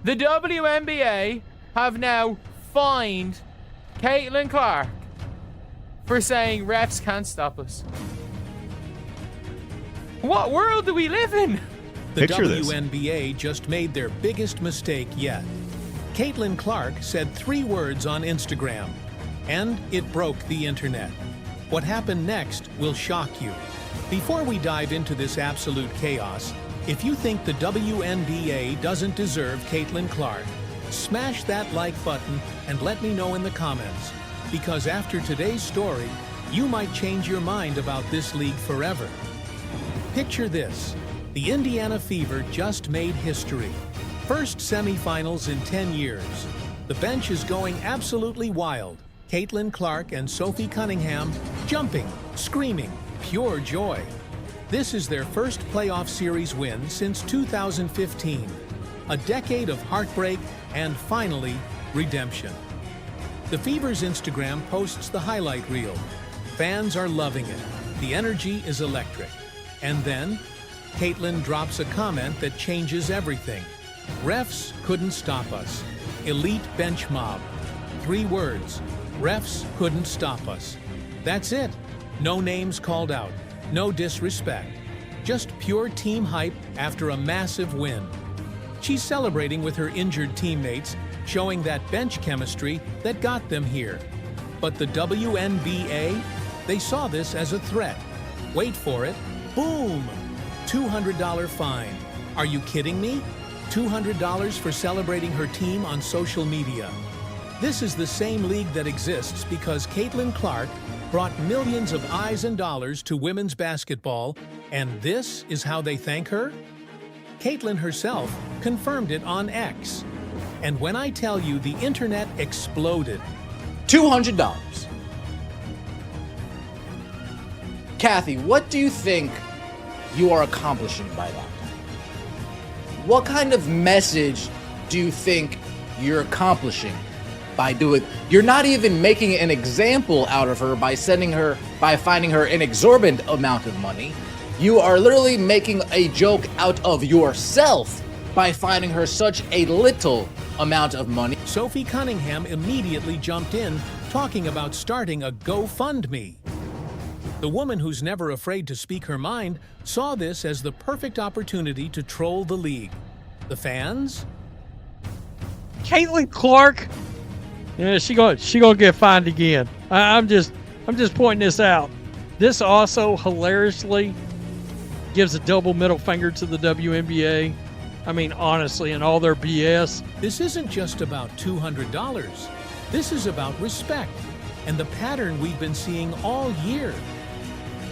The WNBA have now fined Caitlin Clark for saying refs can't stop us. What world do we live in? The Picture WNBA just made their biggest mistake yet. Caitlin Clark said 3 words on Instagram, and it broke the internet. What happened next will shock you. Before we dive into this absolute chaos, if you think the WNBA doesn't deserve Caitlin Clark, smash that like button and let me know in the comments. Because after today's story, you might change your mind about this league forever. Picture this. The Indiana Fever just made history. First semifinals in 10 years. The bench is going absolutely wild. Caitlin Clark and Sophie Cunningham jumping, screaming, pure joy. This is their first playoff series win since 2015. A decade of heartbreak and finally, redemption. The Fever's Instagram posts the highlight reel. Fans are loving it. The energy is electric. And then, Caitlin drops a comment that changes everything. Refs couldn't stop us. Elite bench mob. 3 words. Refs couldn't stop us. That's it. No names called out. No disrespect. Just pure team hype after a massive win. She's celebrating with her injured teammates, showing that bench chemistry that got them here. But the WNBA, they saw this as a threat. Wait for it. Boom! $200 fine. Are you kidding me? $200 for celebrating her team on social media. This is the same league that exists because Caitlin Clark brought millions of eyes and dollars to women's basketball, and this is how they thank her? Caitlin herself confirmed it on X. And when I tell you the internet exploded. $200. Kathy, what do you think you are accomplishing by that? What kind of message do you think you're accomplishing by doing? You're not even making an example out of her by finding her an exorbitant amount of money. You are literally making a joke out of yourself by finding her such a little amount of money. Sophie Cunningham immediately jumped in, talking about starting a GoFundMe. The woman who's never afraid to speak her mind saw this as the perfect opportunity to troll the league. The fans? Caitlin Clark? Yeah, she gonna get fined again. I'm just pointing this out. This also hilariously gives a double middle finger to the WNBA. I mean, honestly, in all their BS. This isn't just about $200. This is about respect and the pattern we've been seeing all year.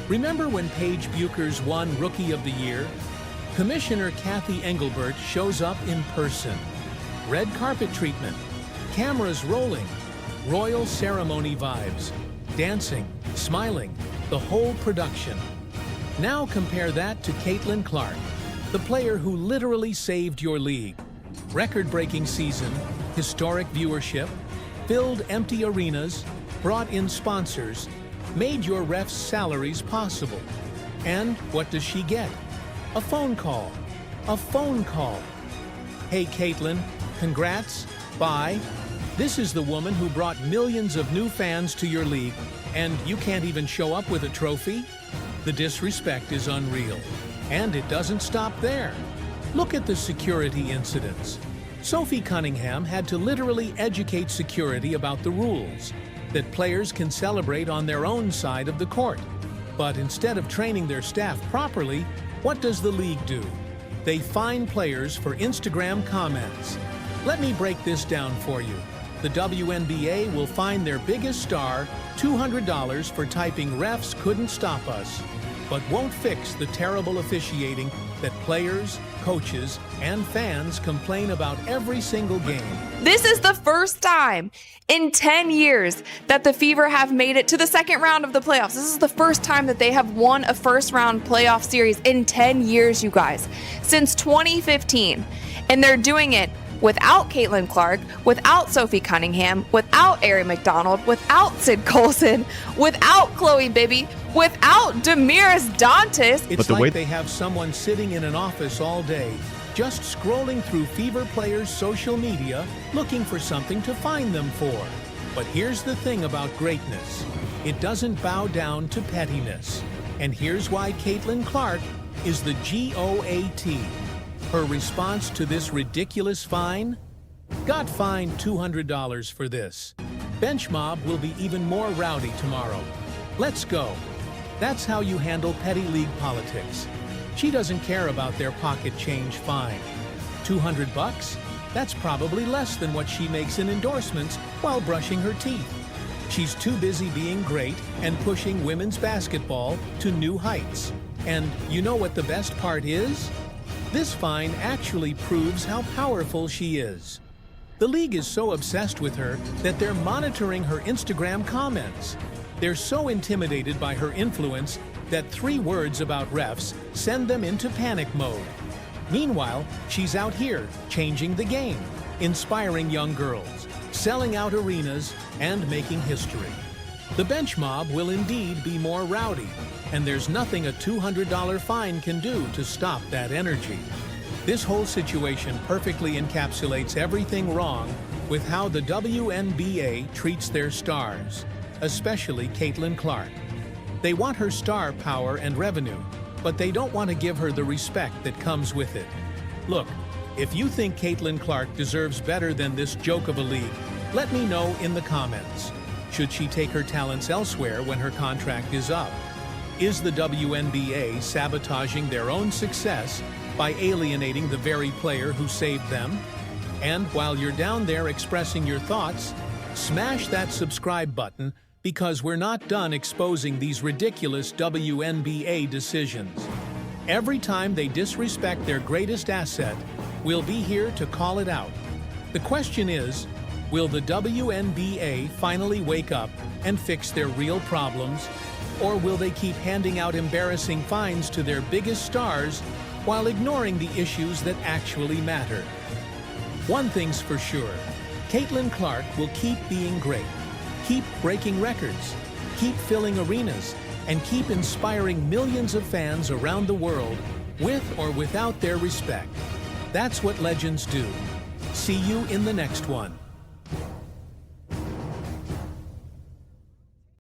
Remember when Paige Bueckers won Rookie of the Year? Commissioner Kathy Engelbert shows up in person. Red carpet treatment, cameras rolling, royal ceremony vibes, dancing, smiling, the whole production. Now compare that to Caitlin Clark, the player who literally saved your league. Record-breaking season, historic viewership, filled empty arenas, brought in sponsors, made your refs' salaries possible. And what does she get? A phone call. A phone call. Hey Caitlin, congrats, bye. This is the woman who brought millions of new fans to your league, and you can't even show up with a trophy? The disrespect is unreal. And it doesn't stop there. Look at the security incidents. Sophie Cunningham had to literally educate security about the rules, that players can celebrate on their own side of the court. But instead of training their staff properly, what does the league do? They fine players for Instagram comments. Let me break this down for you. The WNBA will fine their biggest star $200 for typing "refs couldn't stop us," but won't fix the terrible officiating that players, coaches, and fans complain about every single game. This is the first time in 10 years that the Fever have made it to the second round of the playoffs. This is the first time that they have won a first-round playoff series in 10 years, you guys, since 2015. And they're doing it without Caitlin Clark, without Sophie Cunningham, without Ari McDonald, without Sid Colson, without Chloe Bibby, without Damiris Dantas. It's like they have someone sitting in an office all day, just scrolling through Fever players' social media looking for something to find them for. But here's the thing about greatness. It doesn't bow down to pettiness. And here's why Caitlin Clark is the GOAT. Her response to this ridiculous fine? Got fined $200 for this. Bench mob will be even more rowdy tomorrow. Let's go. That's how you handle petty league politics. She doesn't care about their pocket change fine. $200? That's probably less than what she makes in endorsements while brushing her teeth. She's too busy being great and pushing women's basketball to new heights. And you know what the best part is? This fine actually proves how powerful she is. The league is so obsessed with her that they're monitoring her Instagram comments. They're so intimidated by her influence that 3 words about refs send them into panic mode. Meanwhile, she's out here changing the game, inspiring young girls, selling out arenas, and making history. The bench mob will indeed be more rowdy, and there's nothing a $200 fine can do to stop that energy. This whole situation perfectly encapsulates everything wrong with how the WNBA treats their stars, especially Caitlin Clark. They want her star power and revenue, but they don't want to give her the respect that comes with it. Look, if you think Caitlin Clark deserves better than this joke of a league, let me know in the comments. Should she take her talents elsewhere when her contract is up? Is the WNBA sabotaging their own success by alienating the very player who saved them? And while you're down there expressing your thoughts, smash that subscribe button because we're not done exposing these ridiculous WNBA decisions. Every time they disrespect their greatest asset, we'll be here to call it out. The question is, will the WNBA finally wake up and fix their real problems? Or will they keep handing out embarrassing fines to their biggest stars while ignoring the issues that actually matter? One thing's for sure, Caitlin Clark will keep being great, keep breaking records, keep filling arenas, and keep inspiring millions of fans around the world with or without their respect. That's what legends do. See you in the next one.